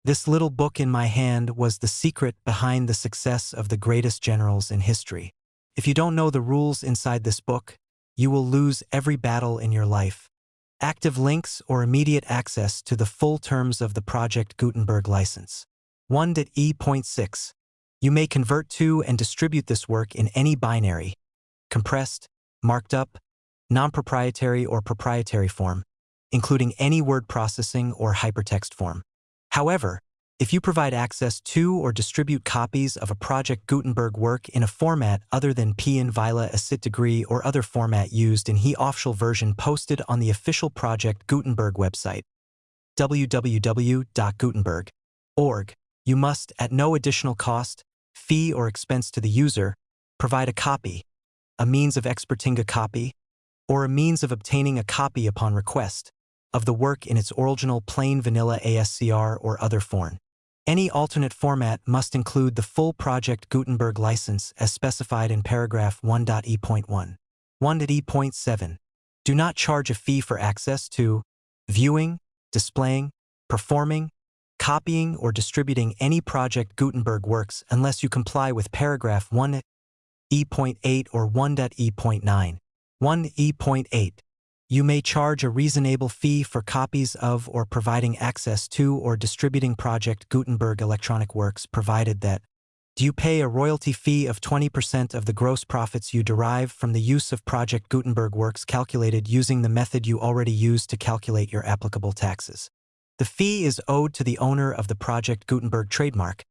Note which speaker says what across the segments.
Speaker 1: This little book in my hand was the secret behind the success of the greatest generals in history. If you don't know the rules inside this book, you will lose every battle in your life. Active links or immediate access to the full terms of the Project Gutenberg license. 1.E.6. You may convert to and distribute this work in any binary, compressed, marked up, non-proprietary or proprietary form, including any word processing or hypertext form. However, if you provide access to or distribute copies of a Project Gutenberg work in a format other than PN Vila Acit Degree or other format used in the official version posted on the official Project Gutenberg website, www.gutenberg.org, you must, at no additional cost, fee or expense to the user, provide a copy, a means of exporting a copy, or a means of obtaining a copy upon request, of the work in its original plain vanilla ASCR or other form. Any alternate format must include the full Project Gutenberg license as specified in paragraph 1.E.1. 1.E.7. Do not charge a fee for access to viewing, displaying, performing, copying, or distributing any Project Gutenberg works unless you comply with paragraph 1.E.8 or 1.E.9. 1.E.8. You may charge a reasonable fee for copies of or providing access to or distributing Project Gutenberg electronic works provided that do you pay a royalty fee of 20% of the gross profits you derive from the use of Project Gutenberg works calculated using the method you already used to calculate your applicable taxes. The fee is owed to the owner of the Project Gutenberg trademark,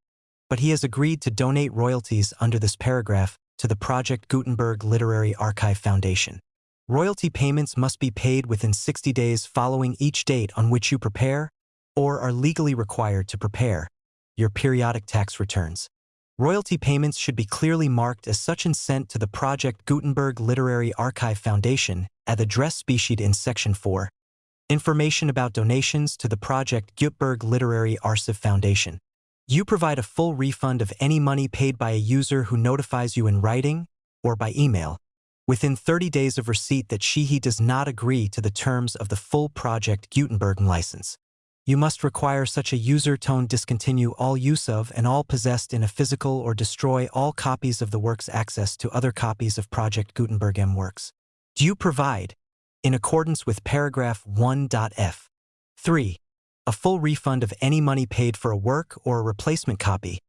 Speaker 1: but he has agreed to donate royalties under this paragraph to the Project Gutenberg Literary Archive Foundation. Royalty payments must be paid within 60 days following each date on which you prepare, or are legally required to prepare, your periodic tax returns. Royalty payments should be clearly marked as such and sent to the Project Gutenberg Literary Archive Foundation at the address specified in Section 4. Information about donations to the Project Gutenberg Literary Archive Foundation. You provide a full refund of any money paid by a user who notifies you in writing or by email, within 30 days of receipt that he does not agree to the terms of the full Project Gutenberg license. You must require such a user to discontinue all use of and all possessed in a physical or destroy all copies of the work's access to other copies of Project Gutenberg works. Do you provide, in accordance with paragraph 1.f. 3, a full refund of any money paid for a work or a replacement copy,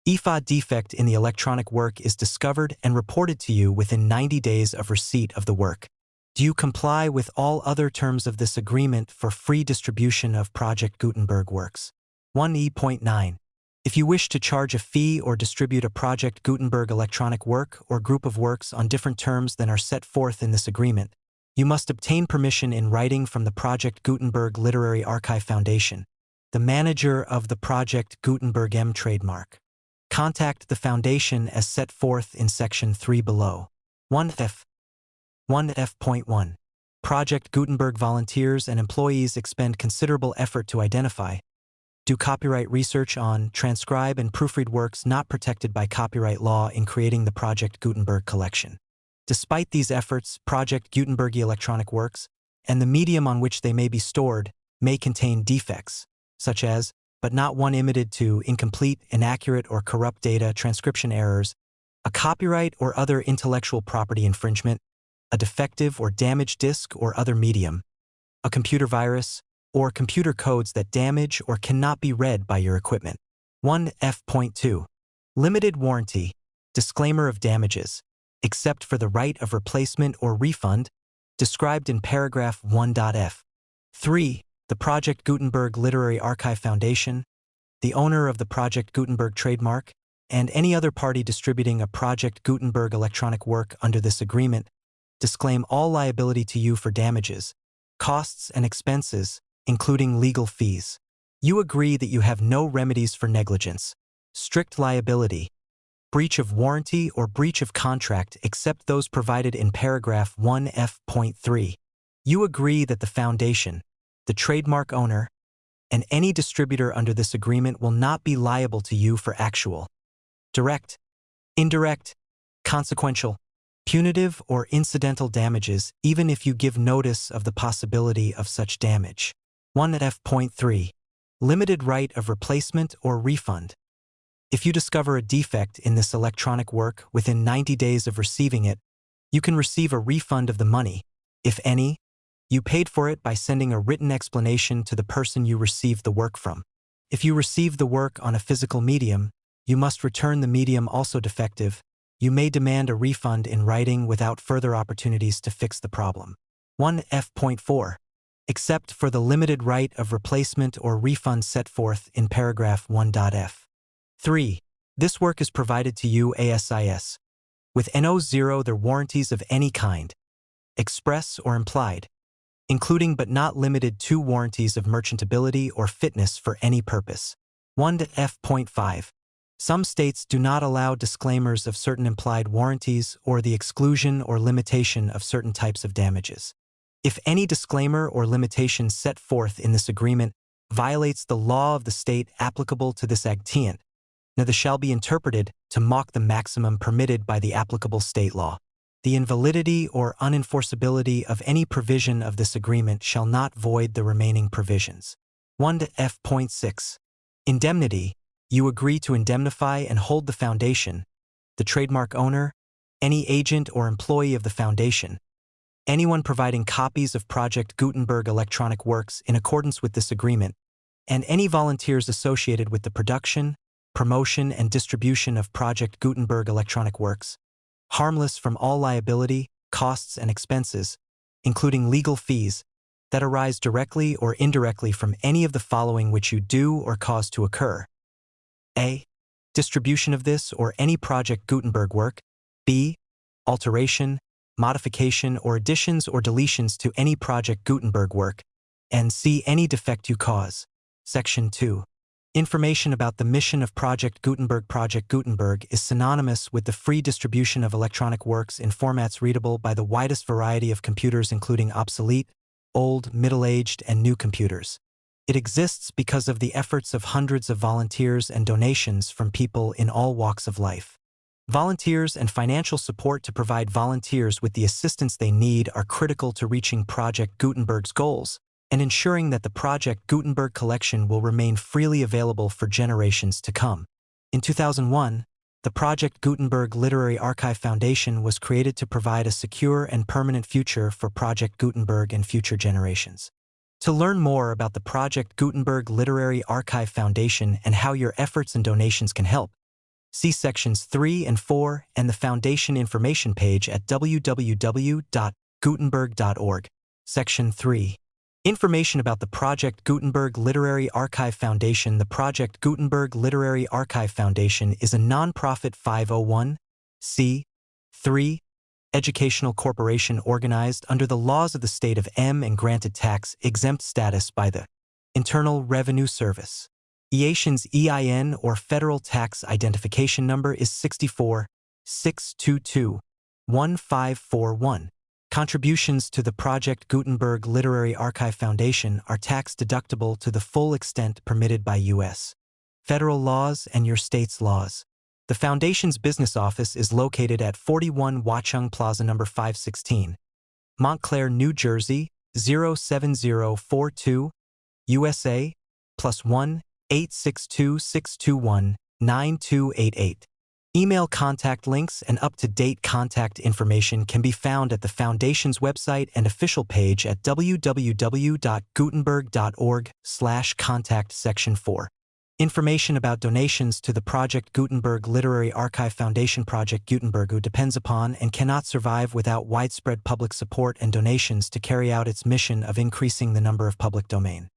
Speaker 1: if a defect in the electronic work is discovered and reported to you within 90 days of receipt of the work? Do you comply with all other terms of this agreement for free distribution of Project Gutenberg works? 1.E.9. If you wish to charge a fee or distribute a Project Gutenberg electronic work or group of works on different terms than are set forth in this agreement, you must obtain permission in writing from the Project Gutenberg Literary Archive Foundation, the manager of the Project Gutenberg trademark. Contact the Foundation as set forth in Section 3 below. 1F. 1F.1. Project Gutenberg volunteers and employees expend considerable effort to identify, do copyright research on, transcribe and proofread works not protected by copyright law in creating the Project Gutenberg collection. Despite these efforts, Project Gutenberg electronic works, and the medium on which they may be stored, may contain defects, such as, but not one limited to, incomplete, inaccurate, or corrupt data, transcription errors, a copyright or other intellectual property infringement, a defective or damaged disk or other medium, a computer virus, or computer codes that damage or cannot be read by your equipment. 1F.2. Limited warranty, disclaimer of damages, except for the right of replacement or refund, described in paragraph 1.f. 3. The Project Gutenberg Literary Archive Foundation, the owner of the Project Gutenberg trademark, and any other party distributing a Project Gutenberg electronic work under this agreement, disclaim all liability to you for damages, costs and expenses, including legal fees. You agree that you have no remedies for negligence, strict liability, breach of warranty or breach of contract except those provided in paragraph 1F.3. You agree that the Foundation, the trademark owner, and any distributor under this agreement will not be liable to you for actual, direct, indirect, consequential, punitive, or incidental damages, even if you give notice of the possibility of such damage. 1F.3. Limited right of replacement or refund. If you discover a defect in this electronic work within 90 days of receiving it, you can receive a refund of the money, if any, you paid for it by sending a written explanation to the person you received the work from. If you receive the work on a physical medium, you must return the medium also defective. You may demand a refund in writing without further opportunities to fix the problem. 1F.4. Except for the limited right of replacement or refund set forth in paragraph 1.f. 3. This work is provided to you ASIS, with no their warranties of any kind, express or implied, including but not limited to warranties of merchantability or fitness for any purpose. 1F.5. Some states do not allow disclaimers of certain implied warranties or the exclusion or limitation of certain types of damages. If any disclaimer or limitation set forth in this agreement violates the law of the state applicable to this agreement, neither shall be interpreted to mock the maximum permitted by the applicable state law. The invalidity or unenforceability of any provision of this agreement shall not void the remaining provisions. 1F.6. Indemnity. You agree to indemnify and hold the foundation, the trademark owner, any agent or employee of the foundation, anyone providing copies of Project Gutenberg electronic works in accordance with this agreement, and any volunteers associated with the production, promotion, and distribution of Project Gutenberg electronic works, harmless from all liability, costs, and expenses, including legal fees, that arise directly or indirectly from any of the following which you do or cause to occur. A. Distribution of this or any Project Gutenberg work. B. Alteration, modification, or additions or deletions to any Project Gutenberg work. And C. Any defect you cause. Section 2. Information about the mission of Project Gutenberg. Project Gutenberg is synonymous with the free distribution of electronic works in formats readable by the widest variety of computers, including obsolete, old, middle-aged, and new computers. It exists because of the efforts of hundreds of volunteers and donations from people in all walks of life. Volunteers and financial support to provide volunteers with the assistance they need are critical to reaching Project Gutenberg's goals and ensuring that the Project Gutenberg collection will remain freely available for generations to come. In 2001, the Project Gutenberg Literary Archive Foundation was created to provide a secure and permanent future for Project Gutenberg and future generations. To learn more about the Project Gutenberg Literary Archive Foundation and how your efforts and donations can help, see Sections 3 and 4 and the Foundation information page at www.gutenberg.org. Section 3. Information about the Project Gutenberg Literary Archive Foundation. The Project Gutenberg Literary Archive Foundation is a non-profit 501(c)(3) educational corporation organized under the laws of the state of M and granted tax-exempt status by the Internal Revenue Service. EATION's EIN or Federal Tax Identification Number is 64-622-1541. Contributions to the Project Gutenberg Literary Archive Foundation are tax-deductible to the full extent permitted by U.S. federal laws and your state's laws. The Foundation's business office is located at 41 Watchung Plaza No. 516, Montclair, New Jersey, 07042, USA, +1 862-621-9288. Email contact links and up-to-date contact information can be found at the Foundation's website and official page at www.gutenberg.org/contact Section 4. Information about donations to the Project Gutenberg Literary Archive Foundation. Project Gutenberg depends upon and cannot survive without widespread public support and donations to carry out its mission of increasing the number of public domain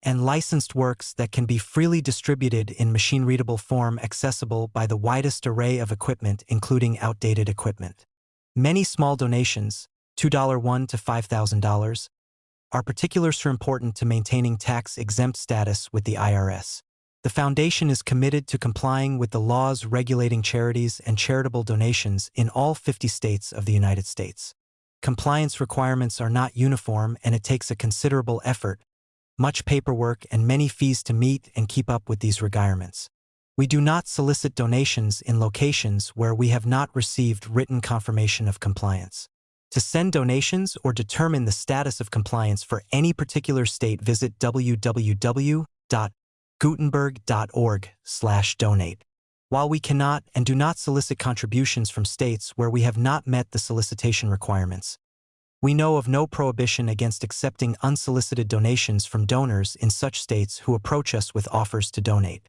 Speaker 1: and licensed works that can be freely distributed in machine-readable form accessible by the widest array of equipment, including outdated equipment. Many small donations, $2 to $5,000, are particularly important to maintaining tax-exempt status with the IRS. The Foundation is committed to complying with the laws regulating charities and charitable donations in all 50 states of the United States. Compliance requirements are not uniform, and it takes a considerable effort, much paperwork, and many fees to meet and keep up with these requirements. We do not solicit donations in locations where we have not received written confirmation of compliance. To send donations or determine the status of compliance for any particular state, visit www.gutenberg.org. gutenberg.org/donate. While we cannot and do not solicit contributions from states where we have not met the solicitation requirements, we know of no prohibition against accepting unsolicited donations from donors in such states who approach us with offers to donate.